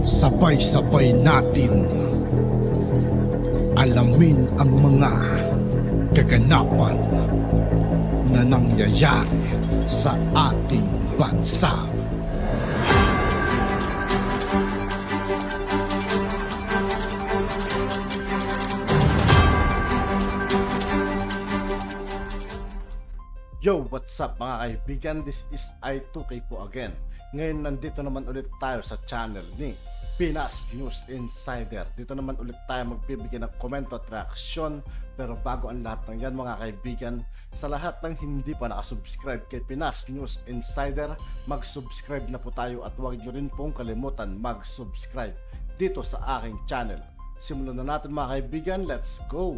Sabay-sabay natin alamin ang mga kaganapan na nangyayari sa ating bansa. Yo, what's up mga kaibigan? This is I2K po again. Ngayon nandito naman ulit tayo sa channel ni Pinas News Insider. Dito naman ulit tayo magbibigay ng komento at reaksyon. Pero bago ang lahat ng yan mga kaibigan, sa lahat ng hindi pa nakasubscribe kay Pinas News Insider, mag-subscribe na po tayo at huwag nyo rin pong kalimutan mag-subscribe dito sa aking channel. Simulan na natin mga kaibigan, let's go!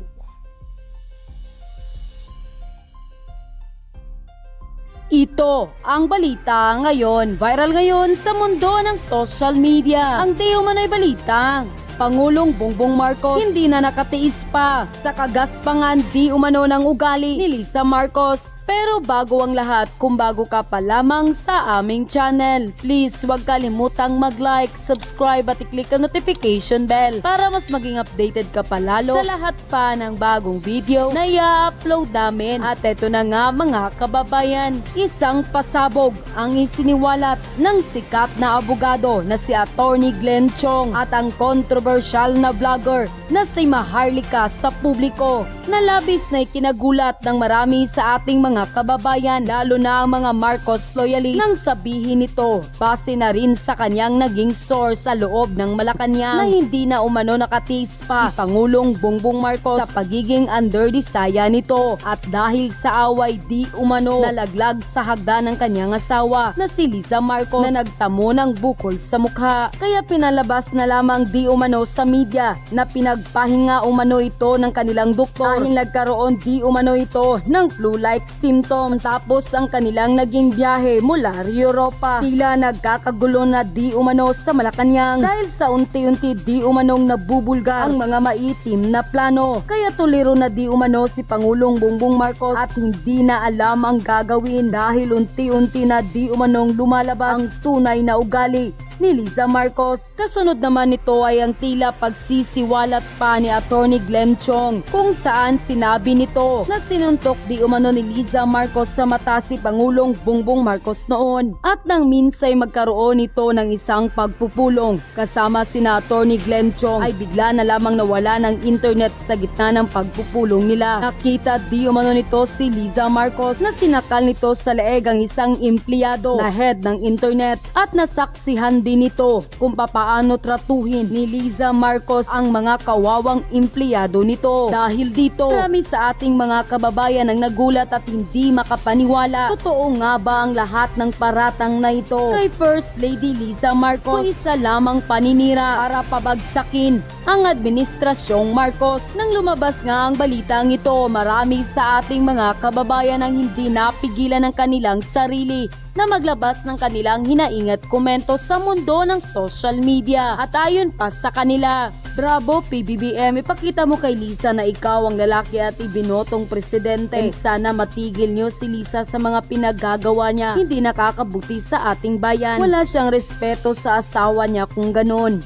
Ito ang balita ngayon. Viral ngayon sa mundo ng social media. Ang di umano'y balitang Pangulong Bongbong Marcos hindi na nakatiis pa sa kagaspangan di umano ng ugali ni Liza Marcos. Pero bago ang lahat, kung bago ka pa lamang sa aming channel, please huwag kalimutang mag-like, subscribe at i-click ang notification bell para mas maging updated ka pa lalo sa lahat pa ng bagong video na i-upload namin. At eto na nga mga kababayan, isang pasabog ang isiniwalat ng sikat na abogado na si Attorney Glenn Chong at ang controversial na vlogger na si Maharlika sa publiko na labis na ikinagulat ng marami sa ating mga kababayan, lalo na ang mga Marcos loyalist, nang sabihin nito base na rin sa kanyang naging source sa loob ng Malacanang na hindi na umano nakatiis pa si Pangulong Bongbong Marcos sa pagiging underdesaya nito at dahil sa away di umano nalaglag sa hagdan ng kanyang asawa na si Liza Marcos na nagtamo ng bukol sa mukha. Kaya pinalabas na lamang di umano sa media na pinagpahinga umano ito ng kanilang doktor dahil nagkaroon di umano ito ng flu-like symptoms. Tapos ang kanilang naging biyahe mula Europa, tila nagkakagulo na di umano sa Malacanang dahil sa unti-unti di umanong nabubulgar ang mga maitim na plano. Kaya tuliro na di umano si Pangulong Bongbong Marcos at hindi na alam ang gagawin dahil unti-unti na di umanong lumalabas ang tunay na ugali ni Liza Marcos. Kasunod naman nito ay ang tila pagsisiwalat pa ni Attorney Glenn Chong kung saan sinabi nito na sinuntok di umano ni Liza Marcos sa mata si Pangulong Bongbong Marcos noon at nang minsay magkaroon ito ng isang pagpupulong kasama sina Attorney Glenn Chong ay bigla na lamang nawala ng internet sa gitna ng pagpupulong nila. Nakita di umano nito si Liza Marcos na sinakal nito sa leeg ang isang empleyado na head ng internet at nasaksihan din nito kung papaano tratuhin ni Liza Marcos ang mga kawawang empleyado nito. Dahil dito, marami sa ating mga kababayan ang nagulat at hindi makapaniwala. Totoo nga ba ang lahat ng paratang na ito kay First Lady Liza Marcos? O isa lamang paninira para pabagsakin ang administrasyong Marcos? Nang lumabas nga ang balitang ito, marami sa ating mga kababayan ang hindi napigilan ng kanilang sarili na maglabas ng kanilang hinaingat komento sa mundo ng social media. At ayon pa sa kanila, bravo PBBM, ipakita mo kay Liza na ikaw ang lalaki at ibinotong presidente. And sana matigil nyo si Liza sa mga pinagagawa niya. Hindi nakakabuti sa ating bayan. Wala siyang respeto sa asawa niya kung ganon.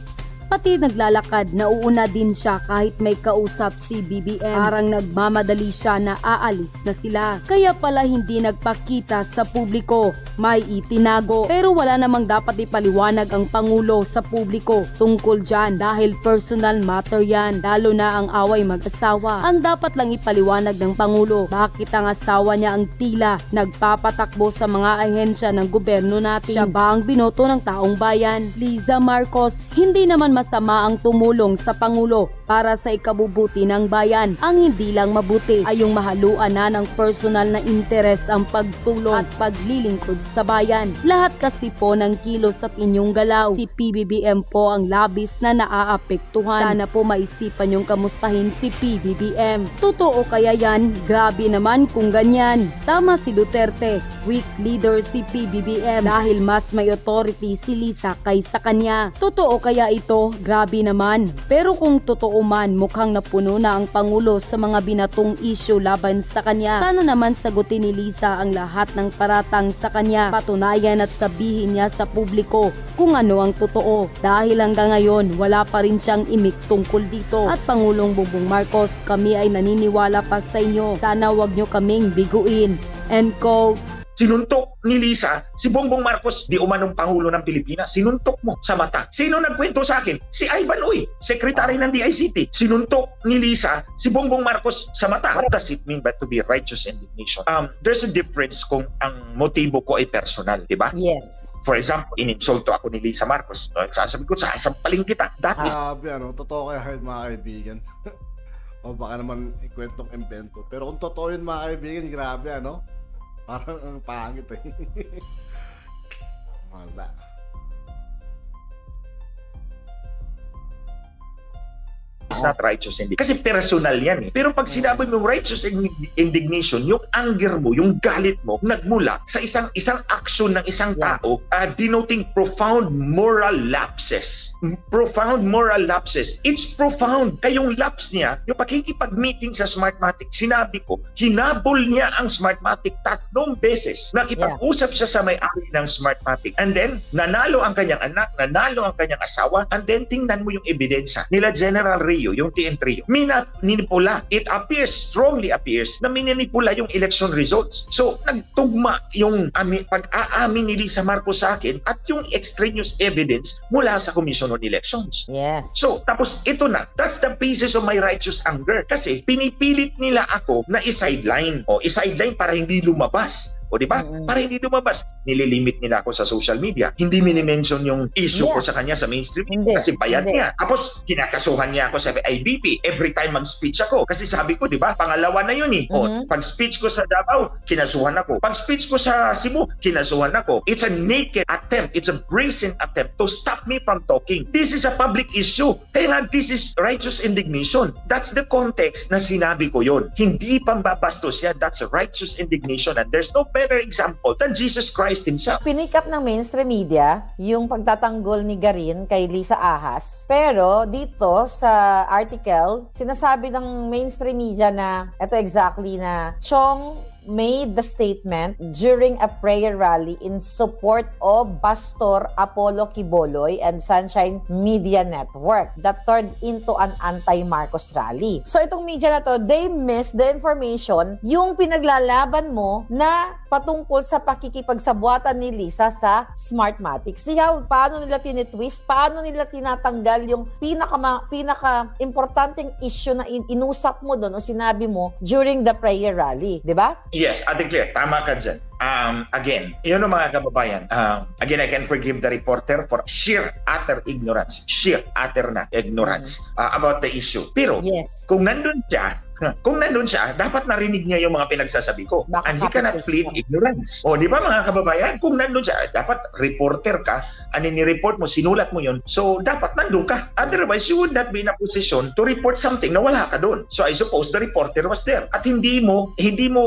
Pati naglalakad, nauuna din siya kahit may kausap si BBM. Parang nagmamadali siya na aalis na sila. Kaya pala hindi nagpakita sa publiko, may itinago. Pero wala namang dapat ipaliwanag ang Pangulo sa publiko tungkol dyan dahil personal matter yan. Lalo na ang away mag-asawa. Ang dapat lang ipaliwanag ng Pangulo, bakit ang asawa niya ang tila nagpapatakbo sa mga ahensya ng gobyerno natin. Siya ba ang binoto ng taong bayan? Liza Marcos, hindi naman masama ang tumulong sa Pangulo para sa ikabubuti ng bayan. Ang hindi lang mabuti ay yung mahaluan na ng personal na interes ang pagtulong at paglilingkod sa bayan. Lahat kasi po ng kilos at inyong galaw, si PBBM po ang labis na naaapektuhan. Sana po maisipan yung kamustahin si PBBM. Totoo kaya yan? Grabe naman kung ganyan. Tama si Duterte, weak leader si PBBM dahil mas may authority si Liza kaysa kanya. Totoo kaya ito? Grabe naman. Pero kung totoo Gayunpaman, mukhang napuno na ang Pangulo sa mga binatong issue laban sa kanya. Sana naman sagutin ni Lisa ang lahat ng paratang sa kanya, patunayan at sabihin niya sa publiko kung ano ang totoo. Dahil hanggang ngayon, wala pa rin siyang imik tungkol dito. At Pangulong Bongbong Marcos, kami ay naniniwala pa sa inyo. Sana wag nyo kaming biguin. End quote. Sinuntok ni Lisa, si Bongbong Marcos, di umanong Pangulo ng Pilipinas. Sinuntok mo sa mata. Sino nagkwento sa akin? Si Ivan Uy, Secretary ng DICT. Sinuntok ni Lisa, si Bongbong Marcos sa mata. What does it mean by to be righteous indignation? There's a difference kung ang motibo ko ay personal, di ba? Yes. For example, ininsulto ako ni Lisa Marcos. Sasabi ko, sasampaling kita. That is... totoo kayo hard mga kaibigan. O baka naman ikwentong invento. Pero kung totoo yun mga kaibigan, grabe parang ang pangit Wala. It's not righteous indignation. Kasi personal yan eh. Pero pag sinabi mo righteous indignation, yung anger mo, yung galit mo, nagmula sa isang action ng isang tao, denoting profound moral lapses. Profound moral lapses. It's profound. Kayong lapse niya, yung pakikipag-meeting sa Smartmatic, sinabi ko, hinabol niya ang Smartmatic 3 beses. Nakipag-usap siya sa may-ari ng Smartmatic. And then, nanalo ang kanyang anak, nanalo ang kanyang asawa, and then tingnan mo yung ebidensya nila General Rio, yung TN Trio. Minipula. It strongly appears na minipula yung election results. So, nagtugma yung pag-aamin ni Lisa Marcos sa akin at yung extraneous evidence mula sa Commission on Elections. Yes. So, tapos ito na. That's the basis of my righteous anger. Kasi pinipilit nila ako na i-sideline. I-sideline para hindi lumabas. O di ba? Para hindi lumabas. Nililimit nila ako sa social media. Hindi minimension yung issue ko sa kanya sa mainstream kasi bayad niya. Tapos kinakasuhan niya ako sa IBP every time mag-speech ako. Kasi sabi ko, di ba? Pangalawa na yun eh. Pag speech ko sa Davao, kinasuhan ako. Pag speech ko sa Cebu, kinasuhan ako. It's a naked attempt. It's a brazen attempt to stop me from talking. This is a public issue. Kaya nga, this is righteous indignation. That's the context na sinabi ko yun. Hindi pambabastos yan. That's a righteous indignation and there's no better example than Jesus Christ himself. Pinick up ng mainstream media yung pagtatanggol ni Garin kay Lisa Ahas. Pero dito sa article, sinasabi ng mainstream media na ito exactly na Chong made the statement during a prayer rally in support of Pastor Apollo Quiboloy and Sunshine Media Network that turned into an anti-Marcos rally. So itong media na to, they missed the information yung pinaglalaban mo na patungkol sa pakikipagsabuatan ni Lisa sa Smartmatic. Siya, paano nila tinitwist, paano nila tinatanggal yung pinaka-importanting issue na inusap mo doon o sinabi mo during the prayer rally. Di ba? Yes, Ate Claire, tama ka dyan. Again, yun ang mga kababayan. Again, I can forgive the reporter for sheer utter ignorance. Sheer utter na ignorance about the issue. Pero, kung nandun siya, dapat narinig niya yung mga pinagsasabi ko. And he cannot plead ignorance. O, di ba mga kababayan? Kung nandun siya, dapat reporter ka, ni-report mo, sinulat mo yun. So, dapat nandun ka. Otherwise, you would not be in a position to report something na wala ka doon. So, I suppose the reporter was there. At hindi mo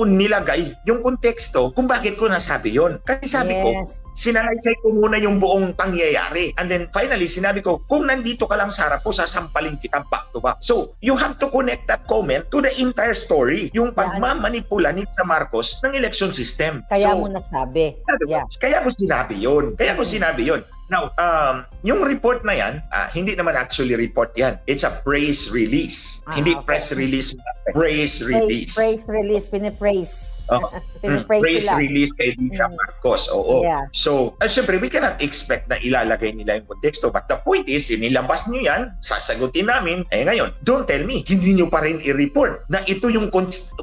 nilagay yung konteksto kung bakit ko nasabi yun. Kasi sabi ko, sinalaysay ko muna yung buong pangyayari. And then, finally, sinabi ko, kung nandito ka lang sa harap ko, sasampalin kita back to back. So, you have to connect that comment to the entire story, yung pagmamanipula ni sa Marcos ng election system. Kaya mo nasabi. Kaya ko sinabi yun. Now, yung report na yan, hindi naman actually report yan. It's a praise release. Hindi press release. Praise release. Praise release. Pinipraise. Praise release kay Lisa Marcos. Oo. So, syempre, we cannot expect na ilalagay nila yung konteksto. But the point is, inilabas nyo yan, sasagutin namin. Ngayon, don't tell me, hindi nyo pa rin i-report na ito yung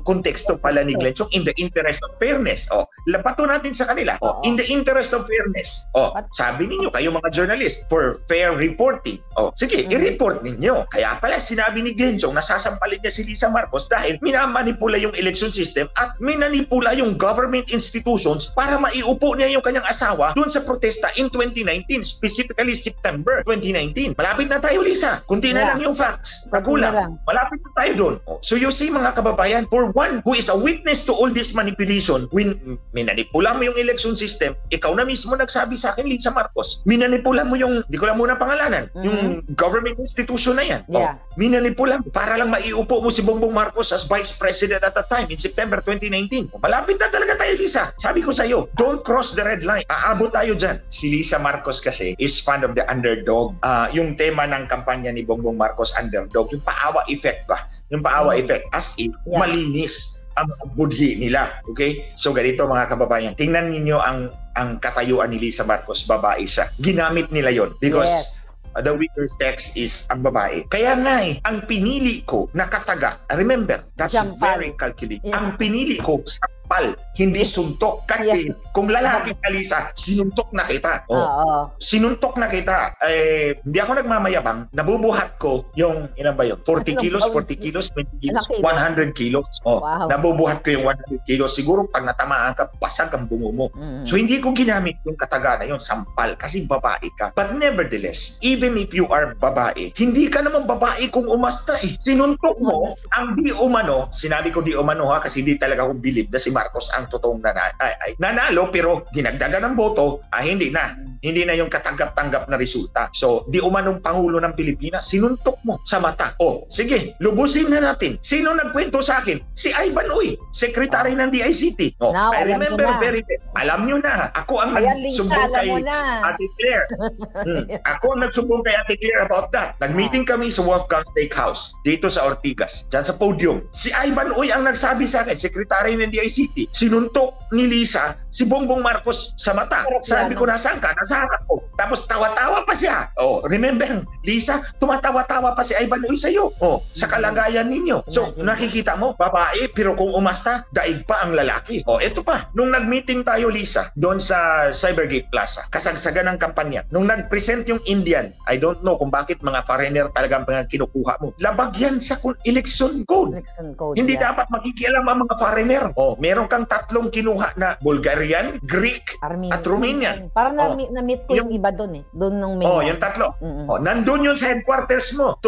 konteksto pala ni Glenn Chong in the interest of fairness. Labato natin sa kanila. In the interest of fairness. Sabi ninyo, kayo mga journalist, for fair reporting. Sige, i-report ninyo. Kaya pala sinabi ni Glenn Chong na sasampalin niya si Lisa Marcos dahil minamanipula yung election system at minanipula yung government institutions para maiupo niya yung kanyang asawa dun sa protesta in 2019, specifically September 2019. Malapit na tayo, Lisa. Kunti na lang yung facts. Kagulang. Malapit na tayo dun. So you see, mga kababayan, for one who is a witness to all this manipulation, when minanipula mo yung election system, ikaw na mismo nagsabi sa akin, Lisa Marcos, minanipula mo yung, di ko lang muna pangalanan, yung government institution na yan. Yeah. Minanipula mo para lang maiupo mo si Bongbong Marcos as Vice President at that time in September 2019. Malapit na talaga tayo, Lisa. Sabi ko sa'yo, don't cross the red line. Aabot tayo dyan. Si Lisa Marcos kasi is fan of the underdog. Yung tema ng kampanya ni Bongbong Marcos, underdog, yung paawa effect ba? Yung paawa effect as if malinis ang budhi nila. Okay? So ganito mga kababayan, tingnan niyo ang katayuan ni Lisa Marcos, babae siya. Ginamit nila yon because the weaker sex is ang babae. Kaya nga ang pinili ko na kataga, remember, that's very calculated. Ang pinili ko, sampal, hindi suntok. Kasi kung lalaki ka, Lisa, sinuntok na kita. Sinuntok na kita. Hindi ako nagmamayabang. Nabubuhat ko yung, ilan ba yun? 40 kilos, 20 kilos, 100 kilos. Nabubuhat ko yung 100 kilos. Siguro pag natamaan ka, basag ang bungo mo. So hindi ko ginamit yung kataga na yun, sampal, kasi babae ka. But nevertheless, even if you are babae, hindi ka naman babae kung umasta eh. Sinuntok mo ang di umano, sinabi ko di umano ha, kasi di talaga ako believe na si Marcos ang totoong nanalo, pero dinagdagan ng boto, hindi na yung katanggap-tanggap na resulta. So, di umanong Pangulo ng Pilipinas, sinuntok mo sa mata. Sige, lubusin na natin. Sino nagkwento sa akin? Si Ivan Uy, Secretary ng DICT. I remember very well. Alam nyo na, ako ang nagsumbong kay Ate Claire. Ako ang nagsumbong kay Ate Claire about that. Nag-meeting kami sa Wolfgang Steakhouse, dito sa Ortigas, dyan sa podium. Si Ivan Uy ang nagsabi sa akin, Secretary ng DICT, sinuntok ni Lisa si Bongbong Marcos sa mata. Sabi ko, nasaan ka? Nasa harap ko. Tapos tawa-tawa pa siya. Remember, Lisa, tumatawa-tawa pa si Ivan Uy sa'yo. Sa kalagayan ninyo. So, nakikita mo, babae, pero kung umasta, daig pa ang lalaki. Ito pa, nung nag-meeting tayo, Lisa, doon sa Cybergate Plaza, kasagsagan ng kampanya, nung nag-present yung Indian, I don't know kung bakit mga foreigner talagang kinukuha mo. Labag yan sa election code. Hindi dapat makikialam ang mga foreigner. Meron kang 3 kinuha na Bulgarian, Greek, at Romanian. Parang na-meet ko yung iba doon eh. Doon nung may yung 3. Nandun yun sa headquarters mo.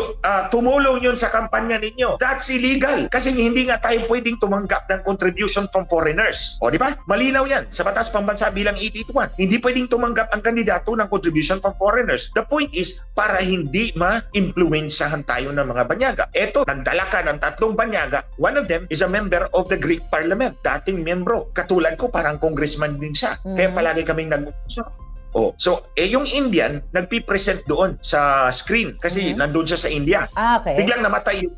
Tumulong yun sa kampanya ninyo. That's illegal. Kasi hindi nga tayo pwedeng tumanggap ng contribution from foreigners. Di ba? Malinaw yan. Sa Batas Pambansa bilang 881. Hindi pwedeng tumanggap ang kandidato ng contribution from foreigners. The point is, para hindi ma-influensyahan tayo ng mga banyaga. Eto, nagdala ka ng 3 banyaga. One of them is a member of the Greek Parliament. Dating membro. Katulad ko, parang congressman din siya. Kaya palagi kaming nag-uusap. So, yung Indian, nagpipresent doon sa screen kasi nandun siya sa India. Biglang namatay yung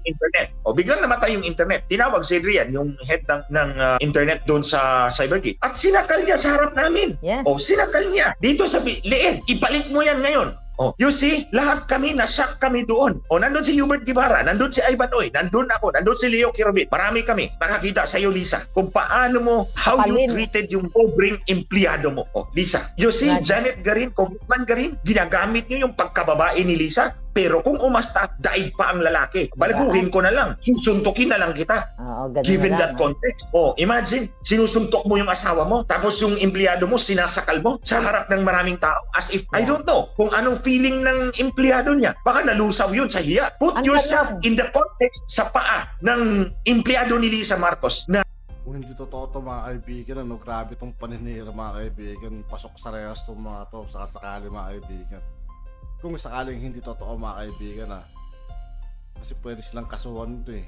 internet. Tinawag si Adrian, yung head ng internet doon sa Cybergate. At sinakal niya sa harap namin. Sinakal niya. Dito sa liit. Ibalik mo yan ngayon. You see, lahat kami, na-shock kami doon. Nandun si Hubert Guevara, nandun si Ivan Uy, nandun ako, nandun si Leo Kirobit. Marami kami. Nakakita sa iyo, Lisa, kung paano mo, how you treated yung pobreng empleyado mo. Lisa, you see, Janet Garin, Congressman Garin, ginagamit niyo yung pagkababae ni Lisa, pero kung umasta, daig pa ang lalaki. Baliguhin ko na lang. Susuntukin na lang kita. Given that context. Imagine, sinusuntok mo yung asawa mo, tapos yung empleyado mo, sinasakal mo sa harap ng maraming tao. As if, I don't know, kung anong feeling ng empleyado niya. Baka nalusaw yun sa hiya. Put yourself in the context sa paa ng empleyado ni Lisa Marcos na kung hindi totoo to mga kaibigan, grabe tong paninira mga kaibigan. Pasok sa rehas tong mga to, sakasakali mga kaibigan. Kung sakaling hindi totoo mga kaibigan kasi pwede silang kasuhan ito eh.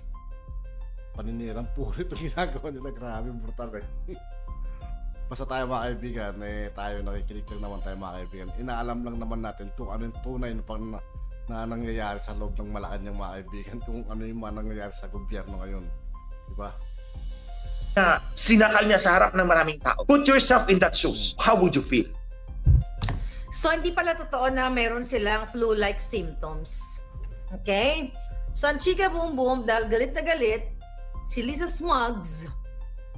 Paninirang puro itong ginagawa nila, grabe brutal eh. Basta tayo mga kaibigan, tayo nakikinig lang naman tayo mga kaibigan. Inaalam lang naman natin kung ano yung tunay na nangyayari sa loob ng Malacanang mga kaibigan, kung ano yung mga nangyayari sa gobyerno ngayon. Diba? Na sinakal niya sa harap ng maraming tao. Put yourself in that shoes. How would you feel? So, hindi pala totoo na meron silang flu-like symptoms. Okay? So, ang chika boom boom, dahil galit na galit, si Lisa Smugs,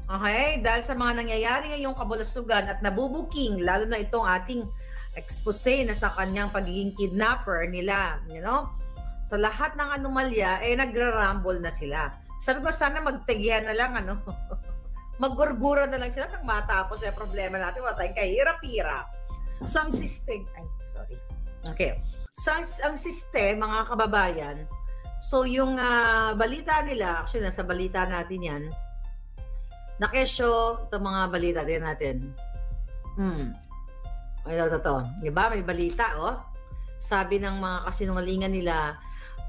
okay, dahil sa mga nangyayari ngayong kabulasugan at nabubuking, lalo na itong ating expose na sa kanyang pagiging kidnapper nila, sa lahat ng anomalya, nagra-rumble na sila. Sabi ko, sana magtagihan na lang, maggurgura na lang sila nang matapos yung problema natin, wala tayong kahirap-hirap. So, ang system, okay. So, ang system, mga kababayan, so yung balita nila, actually, nasa balita natin yan, nakesyo, itong mga balita din natin. Ay, totoo. Diba? May balita, oh. Sabi ng mga kasinungalingan nila,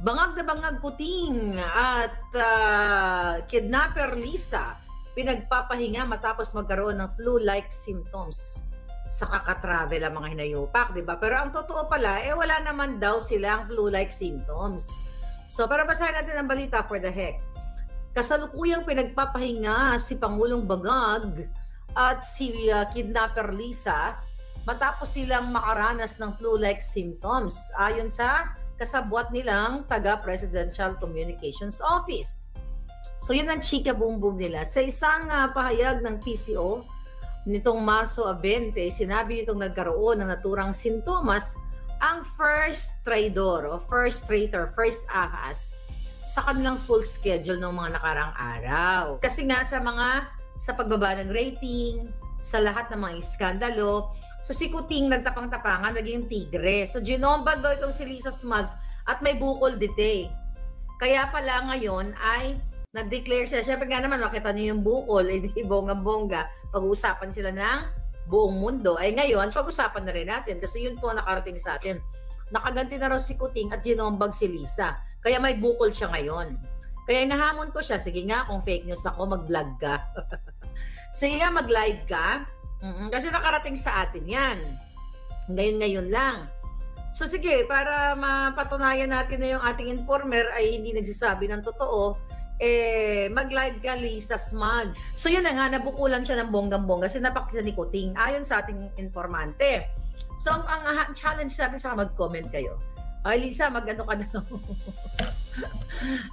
bangag na bangag Kuting at kidnapper Lisa pinagpapahinga matapos magkaroon ng flu-like symptoms sa kakatravel ang mga hinayupak, di ba? Pero ang totoo pala, wala naman daw silang flu-like symptoms. So, para basahin natin ang balita for the heck. Kasalukuyang pinagpapahinga si Pangulong Bangag at si kidnapper Lisa matapos silang makaranas ng flu-like symptoms ayon sa kasabwat nilang taga-Presidential Communications Office. So yun ang chika boom boom nila. Sa isang pahayag ng PCO nitong Marso 20, sinabi nitong nagkaroon ng naturang sintomas ang first trader o first ahas sa kanilang full schedule ng mga nakarang araw. Kasi nga sa pagbaba ng rating, sa lahat ng mga iskandalo, so si Kuting nagtapang-tapangan, naging tigre. So ginombag daw itong si Lisa Smugs at may bukol dite. Kaya pala ngayon ay nag-declare siya. Siyempre nga naman, makita niyo yung bukol, di bongga-bongga. Pag-uusapan sila ng buong mundo. Ay ngayon, pag-usapan na rin natin kasi yun po nakarating sa atin. Nakaganti na raw si Kuting at ginombag si Lisa. Kaya may bukol siya ngayon. Kaya nahamon ko siya, sige nga, kung fake news ako, mag-vlog ka. Sige nga, mag-live ka. Kasi nakarating sa atin yan. Ngayon lang. So sige, para mapatunayan natin na yung ating informer ay hindi nagsasabi ng totoo, mag-live ka, Lisa Smugs. So yun na nga, nabukulan siya ng bonggang-bongga, sinapakita ni Kuting, ayon sa ating informante. So ang challenge natin sa mag-comment kayo. Ay Lisa, mag-ano ka daw?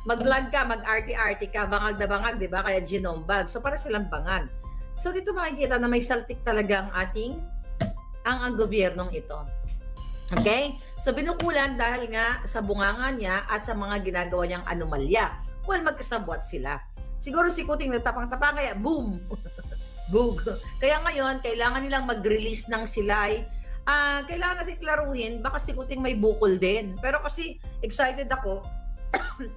Mag-vlog ka, mag-arty-arty ka, bangag na bangag, di ba? Kaya ginombag. So para silang bangag. So dito makikita na may saltik talaga ang gobyernong ito. Okay? So binukulan dahil nga sa bunganga niya at sa mga ginagawa niyang anomalya. Well, magkasabwat sila. Siguro si Kuting nagtapang-tapang kaya boom! Boom! Kaya ngayon, kailangan nilang mag-release ng silay. Kailangan natin klaruhin, baka si Kuting may bukol din. Pero kasi excited ako.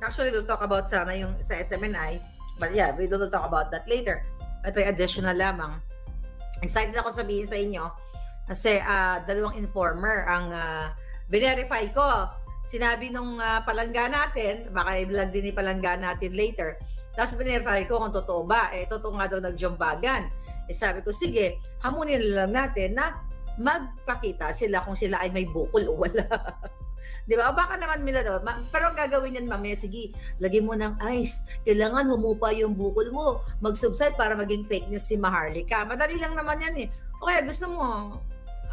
Actually, we'll talk about sana yung sa SMNI. But yeah, we will talk about that later. Ito ay additional lamang. Excited ako sabihin sa inyo kasi dalawang informer ang verify ko. Sinabi nung palangga natin, baka i-vlog din ni palangga natin later. Tapos verify ko kung totoo ba. Totoo nga daw nagjombagan. Sabi ko, sige, hamunin lang natin na magpakita sila kung sila ay may bukol o wala. Di ba? O baka naman pero ang gagawin yan mamaya, sige, lagay mo ng ice. Kailangan humupa yung bukol mo. Mag-subside para maging fake news si Maharlika. Madali lang naman yan eh. O kaya gusto mo,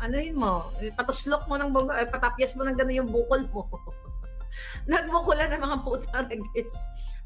anuhin mo, patuslok mo ng patapyas mo ng gano'n yung bukol mo. Nagbukulan ng mga puta na guys.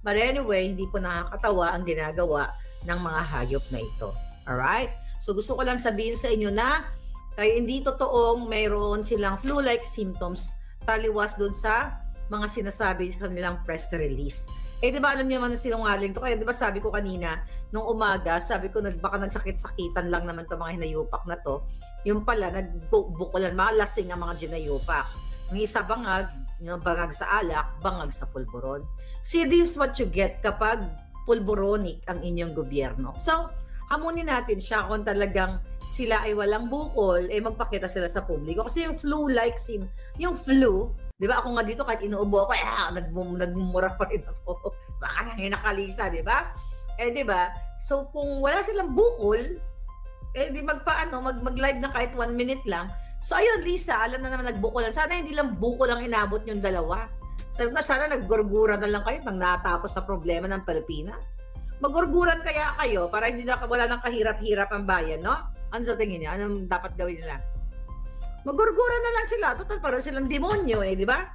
But anyway, hindi po nakakatawa ang ginagawa ng mga hayop na ito. Alright? So gusto ko lang sabihin sa inyo na kaya hindi totoong mayroon silang flu-like symptoms taliwas doon sa mga sinasabi sa kanilang press release. Di ba alam niyo naman na sinungaling to? Kaya di ba sabi ko kanina, nung umaga, sabi ko baka nagsakit-sakitan lang naman to mga hinayupak na to. Yung pala, nagbukulan, mga lasing ang mga ginayupak. Ang isa bangag, yung bangag sa alak, bangag sa pulburon. See, this is what you get kapag pulburonic ang inyong gobyerno. So, hamunin natin siya kung talagang sila ay walang bukol, magpakita sila sa publiko. Kasi yung flu-like yung flu, di ba ako nga dito kahit inuubo ako, nagmumura pa rin ako. Baka nang nakalisa, di ba? Di ba? So kung wala silang bukol, di mag-live na kahit 1 minute lang. So ayun, Lisa, alam na naman nagbukulan. Sana hindi lang bukol ang inabot yung dalawa. Sabi ko, sana naggurgura na lang kayo nang natapos sa problema ng Pilipinas. Magurguran kaya kayo para hindi wala nang kahirap-hirap ang bayan, no? Ano sa tingin niyo? Anong dapat gawin nila? Magurguran na lang sila. Total, parang silang demonyo, di ba?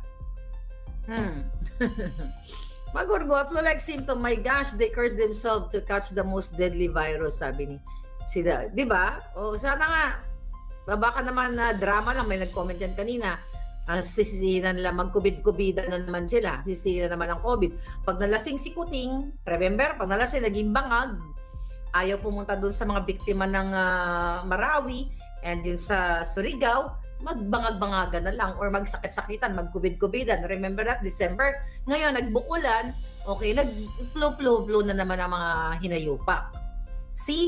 Magurgo, flu-like symptom, my gosh, they curse themselves to catch the most deadly virus, sabi ni sila. Di ba? O, sana nga, baka naman na drama lang, may nag-comment yan kanina. Sisihin nila, mag-COVID-COVID na naman sila. Sisihin na naman ang COVID. Pag nalasing si Kuting, remember, pag nalasing, naging bangag, ayaw pumunta doon sa mga biktima ng Marawi and yun sa Surigao, magbangag-bangagan na lang or magsakit-sakitan, mag-COVID-COVIDan. Remember that, December? Ngayon, nagbukulan, okay, nag-flu na naman ang mga hinayupak.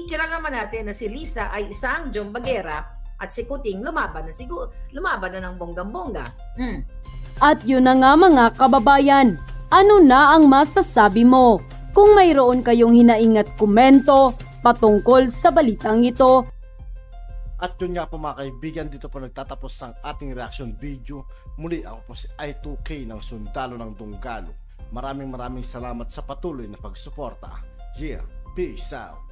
Kilala naman natin na si Lisa ay isang jombagera At si Kuting lumaban na ng bonggang-bongga. At yun na nga mga kababayan, ano na ang masasabi mo? Kung mayroon kayong hinaing at komento patungkol sa balitang ito. At yun nga po mga kaibigan, dito po nagtatapos ang ating reaction video. Muli ako po si I2K ng Sundalo ng Dunggalo. Maraming salamat sa patuloy na pagsuporta. Yeah, peace out.